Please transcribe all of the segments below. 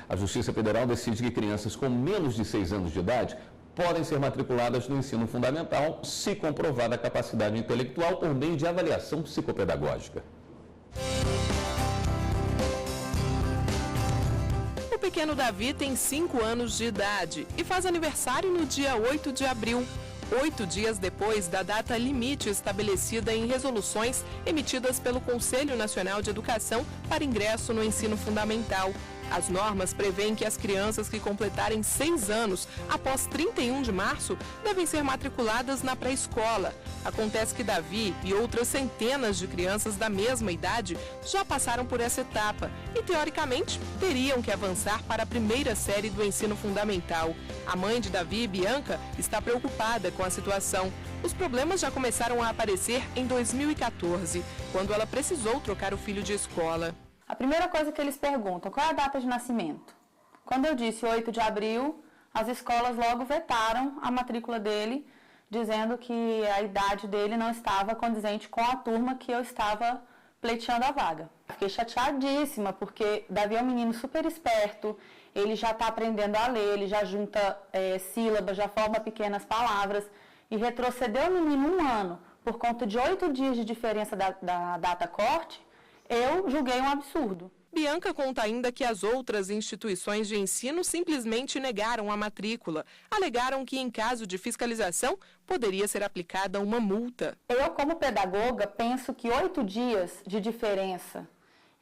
A Justiça Federal decide que crianças com menos de 6 anos de idade podem ser matriculadas no ensino fundamental se comprovada a capacidade intelectual por meio de avaliação psicopedagógica. O pequeno Davi tem 5 anos de idade e faz aniversário no dia 8 de abril. 8 dias depois da data limite estabelecida em resoluções emitidas pelo Conselho Nacional de Educação para ingresso no ensino fundamental. As normas prevêem que as crianças que completarem 6 anos após 31 de março devem ser matriculadas na pré-escola. Acontece que Davi e outras centenas de crianças da mesma idade já passaram por essa etapa e, teoricamente, teriam que avançar para a primeira série do ensino fundamental. A mãe de Davi, Bianca, está preocupada com a situação. Os problemas já começaram a aparecer em 2014, quando ela precisou trocar o filho de escola. A primeira coisa que eles perguntam, qual é a data de nascimento? Quando eu disse 8 de abril, as escolas logo vetaram a matrícula dele, dizendo que a idade dele não estava condizente com a turma que eu estava pleiteando a vaga. Fiquei chateadíssima, porque Davi é um menino super esperto, ele já está aprendendo a ler, ele já junta sílabas, já forma pequenas palavras, e retrocedeu o menino 1 ano por conta de 8 dias de diferença da data corte. Eu julguei um absurdo. Bianca conta ainda que as outras instituições de ensino simplesmente negaram a matrícula. Alegaram que, em caso de fiscalização, poderia ser aplicada uma multa. Eu, como pedagoga, penso que 8 dias de diferença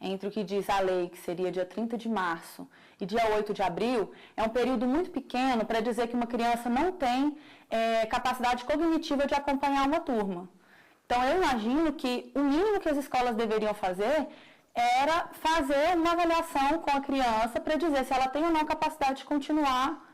entre o que diz a lei, que seria dia 30 de março, e dia 8 de abril, é um período muito pequeno para dizer que uma criança não tem capacidade cognitiva de acompanhar uma turma. Então, eu imagino que o mínimo que as escolas deveriam fazer era fazer uma avaliação com a criança para dizer se ela tem ou não capacidade de continuar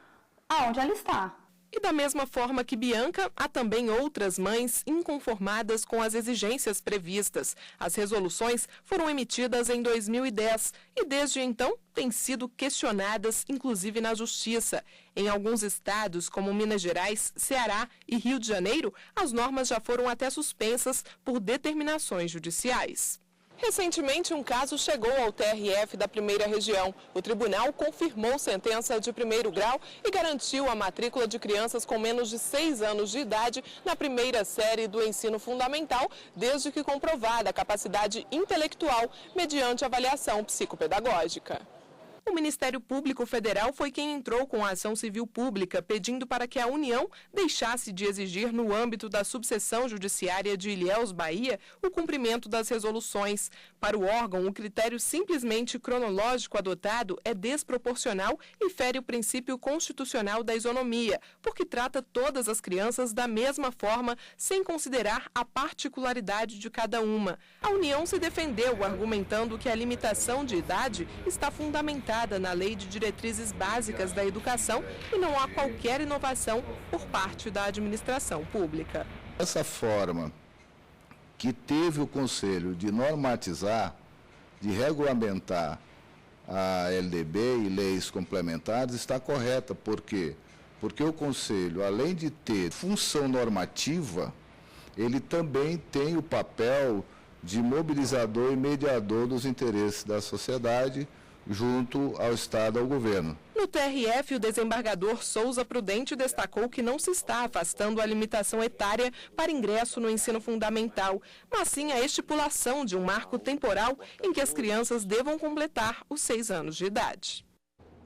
aonde ela está. E da mesma forma que Bianca, há também outras mães inconformadas com as exigências previstas. As resoluções foram emitidas em 2010 e desde então têm sido questionadas, inclusive na Justiça. Em alguns estados, como Minas Gerais, Ceará e Rio de Janeiro, as normas já foram até suspensas por determinações judiciais. Recentemente, um caso chegou ao TRF da Primeira Região. O tribunal confirmou sentença de 1º grau e garantiu a matrícula de crianças com menos de 6 anos de idade na primeira série do ensino fundamental, desde que comprovada a capacidade intelectual mediante avaliação psicopedagógica. O Ministério Público Federal foi quem entrou com a ação civil pública, pedindo para que a União deixasse de exigir, no âmbito da subseção judiciária de Ilhéus, Bahia, o cumprimento das resoluções. Para o órgão, o critério simplesmente cronológico adotado é desproporcional e fere o princípio constitucional da isonomia, porque trata todas as crianças da mesma forma, sem considerar a particularidade de cada uma. A União se defendeu, argumentando que a limitação de idade está fundamentada na Lei de Diretrizes Básicas da Educação e não há qualquer inovação por parte da administração pública. Essa forma que teve o Conselho de normatizar, de regulamentar a LDB e leis complementares está correta. Por quê? Porque o Conselho, além de ter função normativa, ele também tem o papel de mobilizador e mediador dos interesses da sociedade junto ao Estado e ao governo. No TRF, o desembargador Souza Prudente destacou que não se está afastando a limitação etária para ingresso no ensino fundamental, mas sim a estipulação de um marco temporal em que as crianças devam completar os 6 anos de idade.